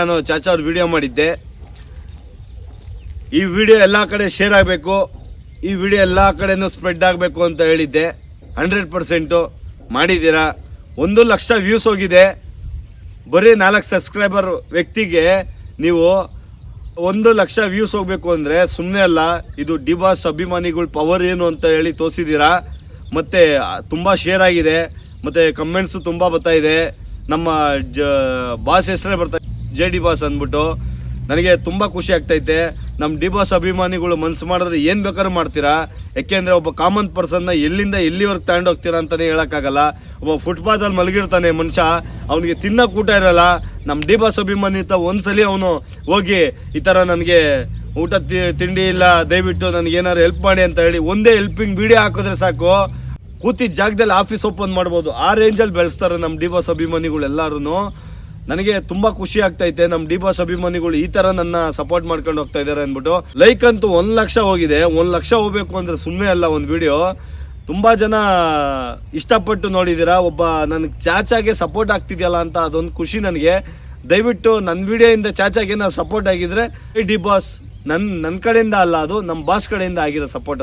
ನಾನು ಚಾಚಾ ಅವ್ರ ವಿಡಿಯೋ ಮಾಡಿದ್ದೆ. ಈ ವಿಡಿಯೋ ಎಲ್ಲಾ ಕಡೆ ಶೇರ್ ಆಗಬೇಕು, ಈ ವಿಡಿಯೋ ಎಲ್ಲಾ ಕಡೆನೂ ಸ್ಪ್ರೆಡ್ ಆಗಬೇಕು ಅಂತ ಹೇಳಿದ್ದೆ. 100% ಮಾಡಿದ್ದೀರಾ. 1 ಲಕ್ಷ ವ್ಯೂಸ್ ಹೋಗಿದೆ. ಬರೀ 4 ಸಬ್ಸ್ಕ್ರೈಬರ್ ವ್ಯಕ್ತಿಗೆ ನೀವು 1 ಲಕ್ಷ ವ್ಯೂಸ್ ಹೋಗ್ಬೇಕು ಅಂದ್ರೆ ಸುಮ್ಮನೆ ಅಲ್ಲ. ಇದು ಡಿ ಬಾಸ್ ಅಭಿಮಾನಿಗಳ ಪವರ್ ಏನು ಅಂತ ಹೇಳಿ ತೋರಿಸಿದ್ದೀರಾ. ಮತ್ತೆ ತುಂಬಾ ಶೇರ್ ಆಗಿದೆ, ಮತ್ತೆ ಕಮೆಂಟ್ಸ್ ತುಂಬಾ ಬರ್ತಾ ಇದೆ. ನಮ್ಮ ಬಾಸ್ ಹೆಸರೇ ಬರ್ತಾ JD ಬಾಸ್ ಅಂದ್ಬಿಟ್ಟು ನನಗೆ ತುಂಬಾ ಖುಷಿ ಆಗ್ತೈತೆ. ನಮ್ಮ ಡಿ ಬಾಸ್ ಅಭಿಮಾನಿಗಳು ಮನ್ಸು ಮಾಡಿದ್ರೆ ಏನ್ ಬೇಕಾದ್ರೂ ಮಾಡ್ತೀರಾ. ಯಾಕೆಂದ್ರೆ ಒಬ್ಬ ಕಾಮನ್ ಪರ್ಸನ್ ನ ಎಲ್ಲಿಂದ ಎಲ್ಲಿವರೆಗೆ ತಗೊಂಡೋಗ್ತೀರಾ ಅಂತಾನೆ ಹೇಳಕ್ಕಾಗಲ್ಲ. ಒಬ್ಬ ಫುಟ್ಪಾತ್ ಅಲ್ಲಿ ಮಲಗಿರ್ತಾನೆ ಮನುಷ್ಯ, ಅವನಿಗೆ ತಿನ್ನಕ್ ಊಟ ಇರಲ್ಲ. ನಮ್ಮ ಡಿ ಬಾಸ್ ಅಭಿಮಾನಿ ಅಂತ ಒಂದ್ಸಲಿ ಅವನು ಹೋಗಿ ಈ ತರ ನನಗೆ ಊಟ ತಿಂಡಿ ಇಲ್ಲ, ದಯವಿಟ್ಟು ನನಗೆ ಏನಾದ್ರು ಹೆಲ್ಪ್ ಮಾಡಿ ಅಂತ ಹೇಳಿ ಒಂದೇ ಹೆಲ್ಪಿಂಗ್ ವಿಡಿಯೋ ಹಾಕಿದ್ರೆ ಸಾಕು, ಕೂತಿದ್ದ ಜಾಗದಲ್ಲಿ ಆಫೀಸ್ ಓಪನ್ ಮಾಡ್ಬೋದು. ಆ ರೇಂಜಲ್ಲಿ ಬೆಳೆಸ್ತಾರೆ ನಮ್ಮ ಡಿ ಬಾಸ್ ಅಭಿಮಾನಿಗಳು ಎಲ್ಲಾರು. ನನಗೆ ತುಂಬಾ ಖುಷಿ ಆಗ್ತೈತೆ. ನಮ್ಮ ಡಿ ಬಾಸ್ ಅಭಿಮಾನಿಗಳು ಈ ತರ ನನ್ನ ಸಪೋರ್ಟ್ ಮಾಡ್ಕೊಂಡು ಹೋಗ್ತಾ ಇದಾರೆ ಅಂದ್ಬಿಟ್ಟು. ಲೈಕ್ ಅಂತೂ 1 ಲಕ್ಷ ಹೋಗಿದೆ. 1 ಲಕ್ಷ ಹೋಗ್ಬೇಕು ಅಂದ್ರೆ ಸುಮ್ಮನೆ ಅಲ್ಲ ಒಂದು ವಿಡಿಯೋ. ತುಂಬಾ ಜನ ಇಷ್ಟಪಟ್ಟು ನೋಡಿದೀರಾ. ಒಬ್ಬ ನನಗೆ ಚಾಚಾಗೆ ಸಪೋರ್ಟ್ ಆಗ್ತಿದ್ಯಲ್ಲ ಅಂತ ಅದೊಂದು ಖುಷಿ ನನಗೆ. ದಯವಿಟ್ಟು ನನ್ನ ವಿಡಿಯೋಯಿಂದ ಚಾಚಾಗೆ ನಾವು ಸಪೋರ್ಟ್ ಆಗಿದ್ರೆ ಡಿ ಬಾಸ್ ನನ್ನ ಕಡೆಯಿಂದ ಅಲ್ಲ, ಅದು ನಮ್ಮ ಬಾಸ್ ಕಡೆಯಿಂದ ಆಗಿರೋ ಸಪೋರ್ಟ್.